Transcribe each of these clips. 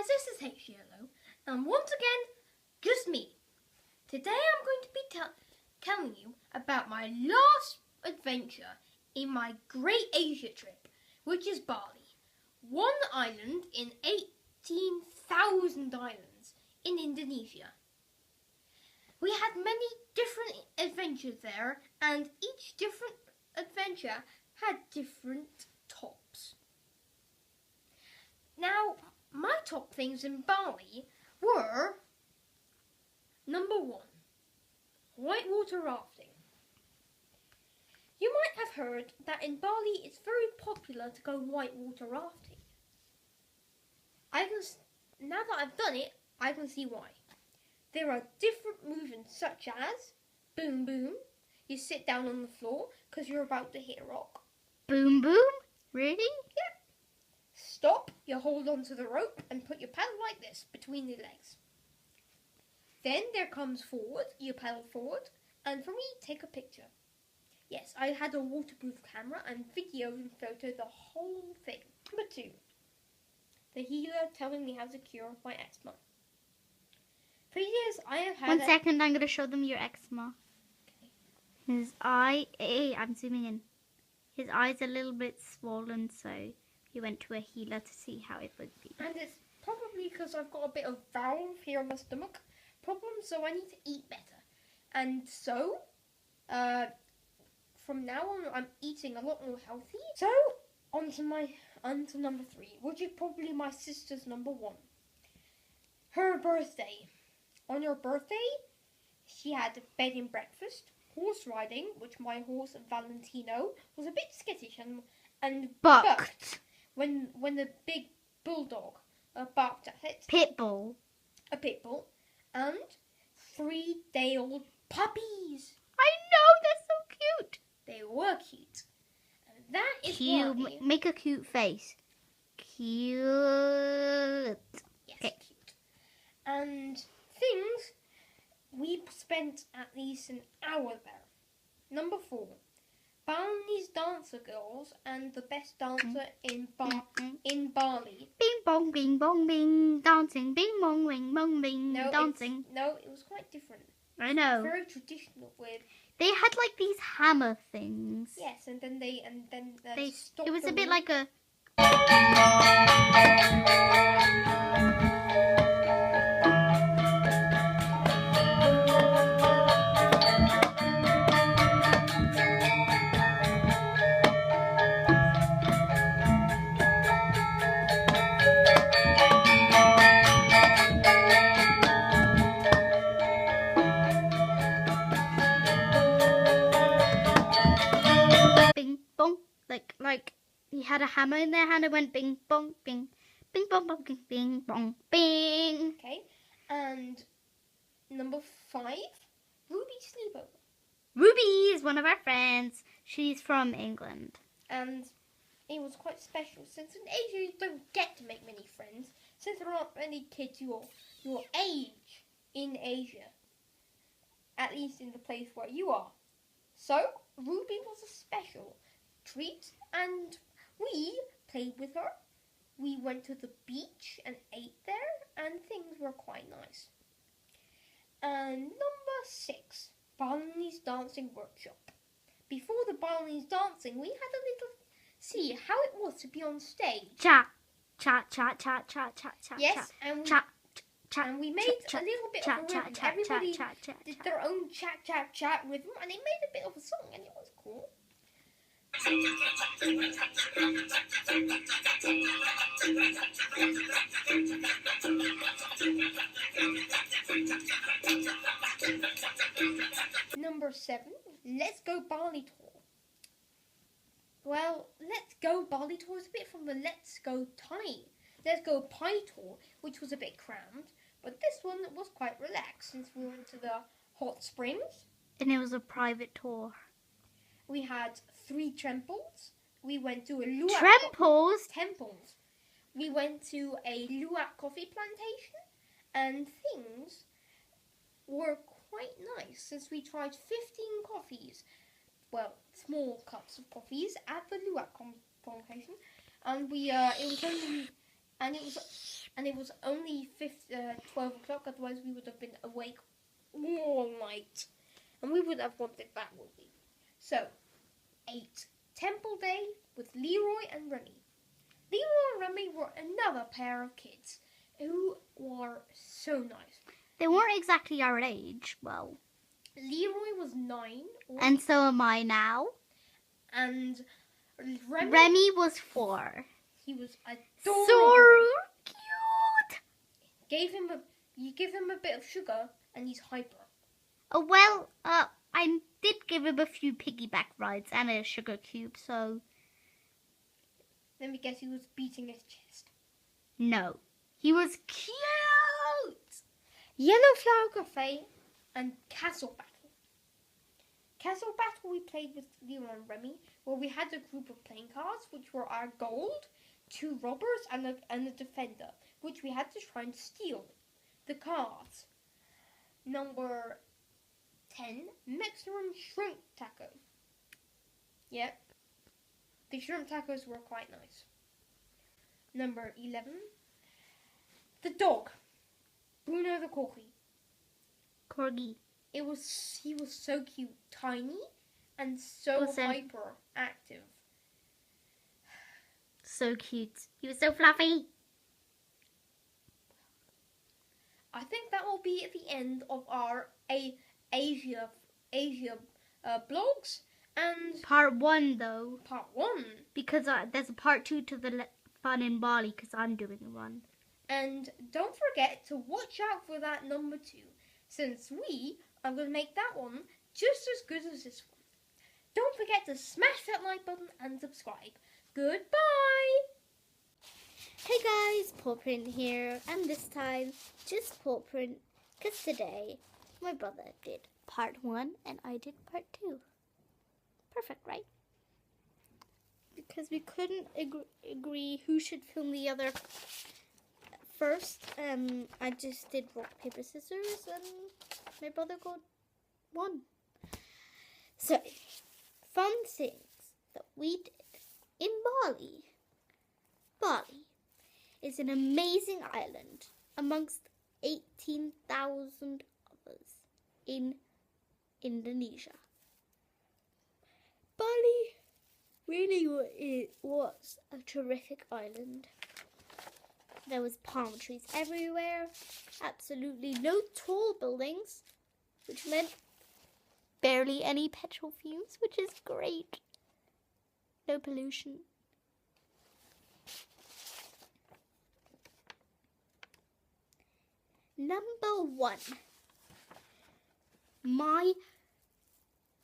guys, this is H-Yellow, and once again, just me. Today I'm going to be telling you about my last adventure in my Great Asia trip, which is Bali. One island in 18,000 islands in Indonesia. We had many different adventures there, and each different adventure had different tops. Now, my top things in Bali were, number 1, whitewater rafting. You might have heard that in Bali it's very popular to go whitewater rafting. Now that I've done it, I can see why. There are different movements such as boom boom. You sit down on the floor because you're about to hit a rock. Boom boom? Really? Yep. Stop, you hold onto the rope and put your paddle like this between your legs. Then there comes forward, you paddle forward, and for me, take a picture. Yes, I had a waterproof camera and videoed and photoed the whole thing. Number 2, the healer telling me how to cure my eczema. For years, I have had 1 second, I'm going to show them your eczema. Okay. His eye, I'm zooming in. His eye's a little bit swollen, so he went to a healer to see how it would be. And it's probably because I've got a bit of valve here in my stomach problem, so I need to eat better. And so, from now on, I'm eating a lot more healthy. So, on to number 3, which is probably my sister's number 1. Her birthday. On her birthday, she had bed and breakfast, horse riding, which my horse Valentino was a bit skittish and Bucked. when the big bulldog barked at it. Pitbull. A pit bull, and 3-day-old puppies. I know, they're so cute. They were cute. And that is Cute. why... Make a cute face. Cute. Yes, Okay. cute. And things, we spent at least an hour there. Number 4, Balinese dancer girls and the best dancer in Bali. Bing bong, bing bong, bing. Dancing. Bing bong, bing bong, bing. Dancing. No, it was quite different. I know. Very traditional with... They had like these hammer things. Yes, and then they stopped. It was a bit like a... bing bong, like he had a hammer in their hand and went bing bong bing, bing bong bong bing bing bong bing. Okay, and number 5, Ruby sleepover. Ruby is one of our friends. She's from England. And it was quite special since in Asia you don't get to make many friends since there aren't many kids your age in Asia, at least in the place where you are. So Ruby was a special treat, and we played with her. We went to the beach and ate there, and things were quite nice. And number 6, Balinese dancing workshop. Before the Balinese dancing, we had a little see how it was to be on stage. Cha, cha, cha, cha, cha, cha, cha. Yes, and cha, cha, we made a little bit of a rhythm. Everybody did their own chat, chat, chat rhythm, and they made a bit of a song, and it was cool. Number 7, Let's Go Bali tour. Well, Let's Go Bali tour is a bit from the Let's Go Pai tour, which was a bit crammed, but this one was quite relaxed since we went to the hot springs. And it was a private tour. We had 3 temples. We went to a luwak temples. We went to a luwak coffee plantation, and things were quite nice since we tried 15 coffees. Well, small cups of coffees at the luwak plantation, and it was only And it was only 12 o'clock. Otherwise, we would have been awake all night, and we would have wanted that movie. So, 8. Temple Day with Leroy and Remy. Leroy and Remy were another pair of kids who were so nice. They weren't exactly our age. Well, Leroy was 9. And so am I now. And Remy was 4. He was So adorable. cute. You give him a bit of sugar and he's hyper. Oh, well, I did give him a few piggyback rides and a sugar cube, so... Let me guess, he was beating his chest. No. He was cute! Yellow Flower Cafe and Castle Battle. Castle Battle we played with Leroy and Remy, where we had a group of playing cards, which were our gold, 2 robbers, and a defender, which we had to try and steal. The cards. Number 10, Mexican shrimp taco. Yep. The shrimp tacos were quite nice. Number 11, the dog. Bruno the Corgi. He was so cute, tiny, and so hyperactive. So cute. He was so fluffy. I think that will be at the end of our Asia blogs and Part 1, though. part 1. Because there's a part 2 to the fun in Bali, because I'm doing one. And don't forget to watch out for that number 2, since we are going to make that one just as good as this one. Don't forget to smash that like button and subscribe. Goodbye! Hey guys, Paw Print here, and this time, just Paw Print, because today, my brother did part 1 and I did part 2. Perfect, right? Because we couldn't agree who should film the other first. I just did rock, paper, scissors, and my brother got 1. So, fun things that we did in Bali. Bali is an amazing island amongst 18,000 others in Indonesia. Bali really was a terrific island. There was palm trees everywhere, absolutely no tall buildings, which meant barely any petrol fumes, which is great. No pollution. Number 1. My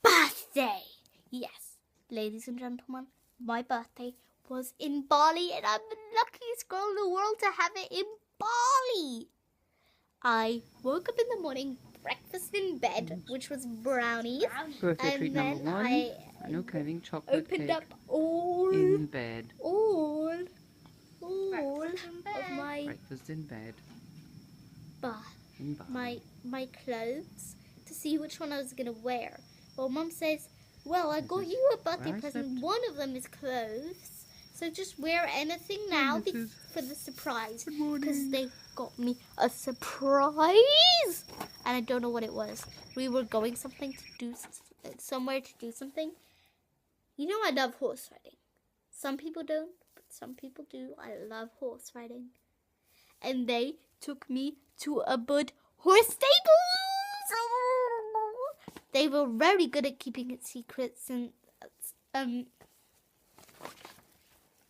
birthday. Yes, ladies and gentlemen, my birthday was in Bali, and I'm the luckiest girl in the world to have it in Bali. I woke up in the morning, breakfast in bed, which was brownies, Birthday and treat then number 1. I No cutting chocolate opened cake up all in bed. of my Breakfast in bed. bath. In Bali. my clothes to see which one I was gonna wear. Well, Mum says, "Well, I got you a birthday where I present. slept. One of them is clothes, so just wear anything now for the surprise." Because they got me a surprise, and I don't know what it was. We were going somewhere to do something. You know, I love horse riding. Some people don't, but some people do. I love horse riding, and they took me to a bud horse stables. They were very good at keeping it secrets, and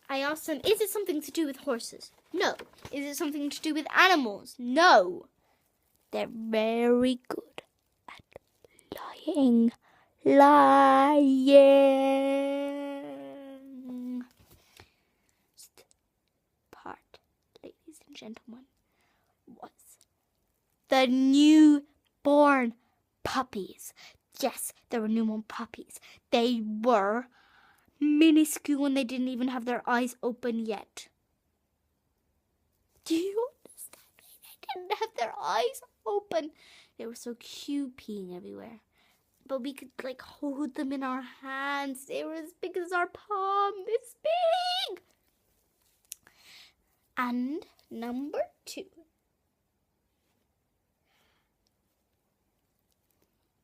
I asked them, "Is it something to do with horses?" No. Is it something to do with animals? No. They're very good at lying. Part, ladies and gentlemen, was the newborn puppies. Yes, there were newborn puppies. They were minuscule and they didn't even have their eyes open yet. Do you understand me? They didn't have their eyes open. They were so cute, peeing everywhere. But we could hold them in our hands. They were as big as our palm. This big. And number 2.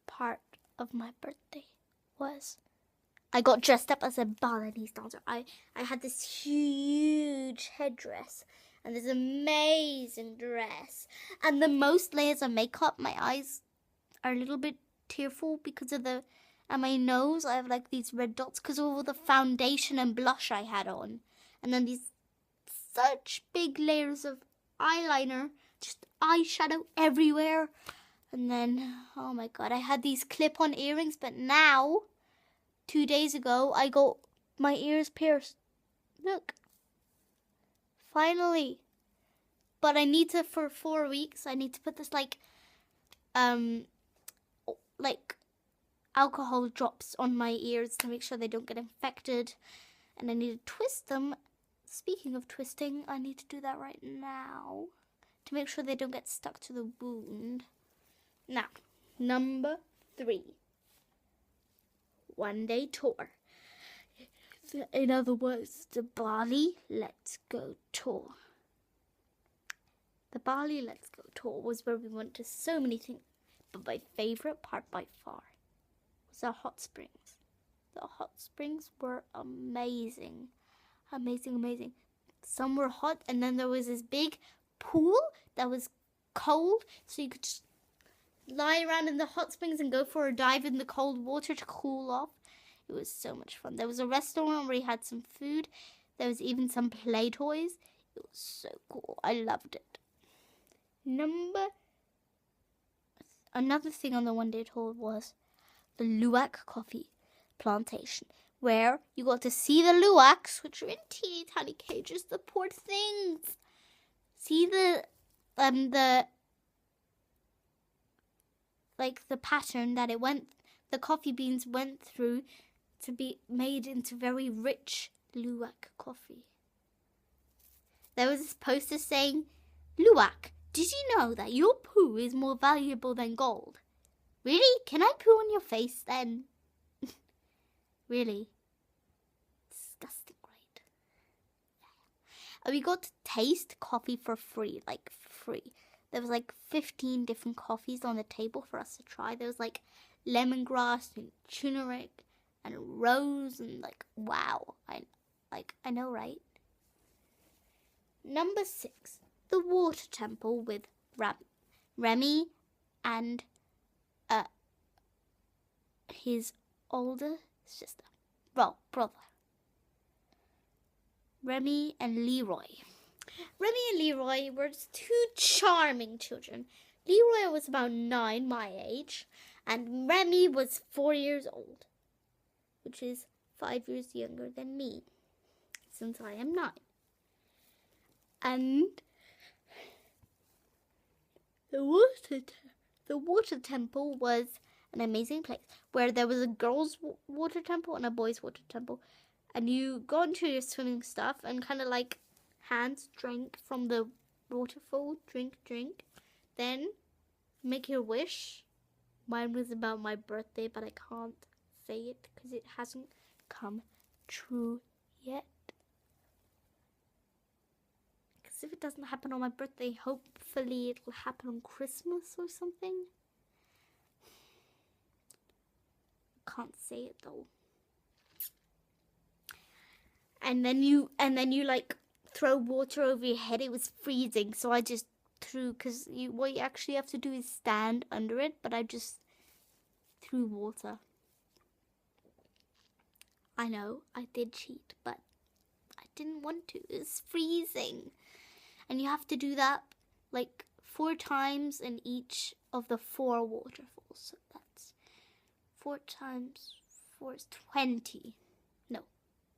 Part of my birthday was I got dressed up as a Balinese dancer. I had this huge headdress and this amazing dress and the most layers of makeup. My eyes are a little bit tearful because of and my nose, I have like these red dots because of all the foundation and blush I had on. And then these such big layers of eyeliner, just eyeshadow everywhere. And then, oh my god, I had these clip-on earrings, but now, 2 days ago, I got my ears pierced. Look. Finally. But I need to, for 4 weeks, I need to put this like alcohol drops on my ears to make sure they don't get infected. And I need to twist them. Speaking of twisting, I need to do that right now to make sure they don't get stuck to the wound. Now, number 3. One-day tour. In other words, the Bali Let's Go tour. The Bali Let's Go tour was where we went to so many things, but my favorite part by far was the hot springs. The hot springs were amazing. Amazing, amazing. Some were hot, and then there was this big pool that was cold, so you could just lie around in the hot springs and go for a dive in the cold water to cool off. It was so much fun. There was a restaurant where you had some food. There was even some play toys. It was so cool. I loved it. Another thing on the one-day tour was the luwak coffee plantation, where you got to see the luwaks, which are in teeny tiny cages, the poor things. See the pattern that the coffee beans went through to be made into very rich luwak coffee. There was this poster saying, "Luwak, did you know that your poo is more valuable than gold?" Really? Can I poo on your face then? Really? Disgusting, right? And we got to taste coffee for free, like free. There was like 15 different coffees on the table for us to try. There was like lemongrass and turmeric and rose and like, wow. I know, right? Number 6, the water temple with Remy and his older sister. Well, brother. Remy and Leroy. Remy and Leroy were 2 charming children. Leroy was about 9, my age, and Remy was 4 years old, which is 5 years younger than me, since I am 9. And the water temple was an amazing place where there was a girls' water temple and a boys' water temple. And you go into your swimming stuff and kind of like hands drink from the waterfall, drink. Then make your wish. Mine was about my birthday, but I can't say it because it hasn't come true yet. Because if it doesn't happen on my birthday, hopefully it will happen on Christmas or something. Can't say it though. And then you like throw water over your head. It was freezing, so I just threw, because what you actually have to do is stand under it, but I just threw water. I know, I did cheat, but I didn't want to. It was freezing. And you have to do that like 4 times in each of the 4 waterfalls. So that's 4 times 4 is 20. No,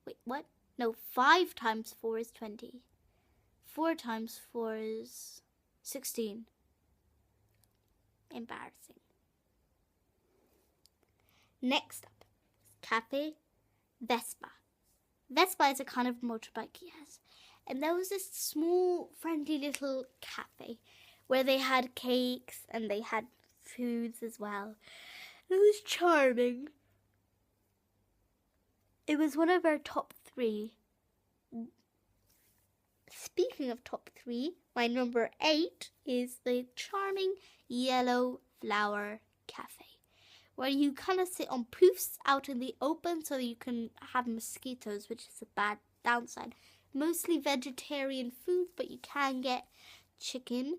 wait, what? No, 5 times 4 is 20. 4 times 4 is 16. Embarrassing. Next up, Cafe Vespa. Vespa is a kind of motorbike, yes. And there was this small, friendly little cafe where they had cakes and they had foods as well. It was charming. It was one of our top 3 speaking of top 3, my number 8 is the charming Yellow Flower Cafe, where you kind of sit on poofs out in the open so that you can have mosquitoes, which is a bad downside. Mostly vegetarian food, but you can get chicken.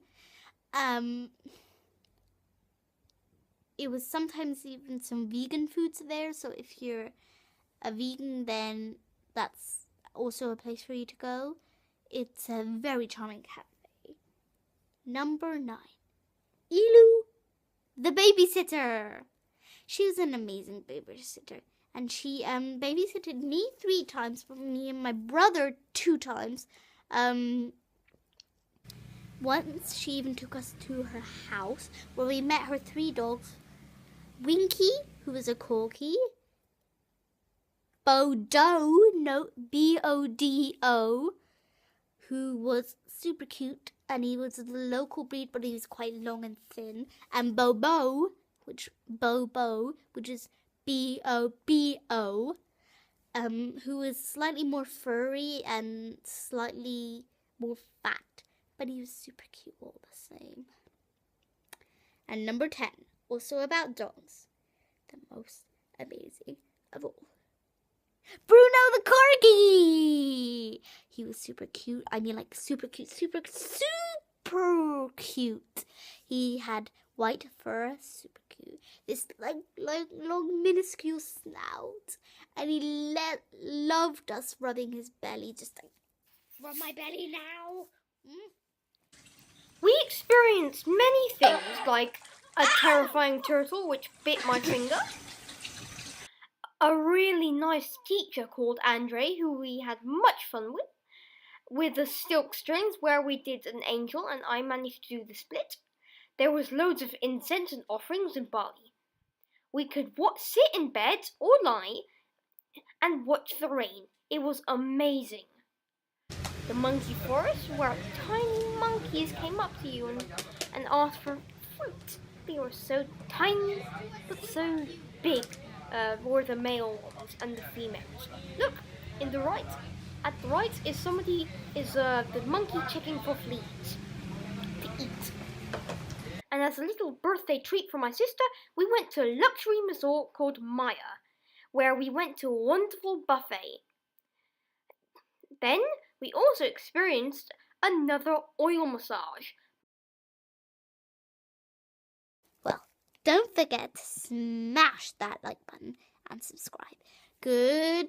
It was sometimes even some vegan foods there, so if you're a vegan, then that's also a place for you to go. It's a very charming cafe. Number 9, Ilu, the babysitter. She was an amazing babysitter, and she babysitted me 3 times, but me and my brother 2 times. Once she even took us to her house, where we met her 3 dogs. Winky, who was a corgi. Bodo, no, B-O-D-O, who was super cute, and he was the local breed, but he was quite long and thin. And Bobo, which is B-O-B-O, who was slightly more furry and slightly more fat, but he was super cute all the same. And number 10, also about dogs, the most amazing of all. Bruno the Corgi! He was super cute. I mean, like, super cute. He had white fur, super cute. This, like long, minuscule snout. And he loved us rubbing his belly, just like, rub my belly now. We experienced many things, like a terrifying turtle which bit my finger, a really nice teacher called Andre who we had much fun with the silk strings where we did an angel and I managed to do the split. There was loads of incense and offerings in Bali. We could sit in bed or lie and watch the rain. It was amazing. The monkey forest, where tiny monkeys came up to you and asked for fruit. They were so tiny, but so big, were the male ones and the females. Look, at the right is the monkey checking for fleas to eat. And as a little birthday treat for my sister, we went to a luxury resort called Maya, where we went to a wonderful buffet. Then we also experienced another oil massage. Well, don't forget to smash that like button and subscribe. Goodbye!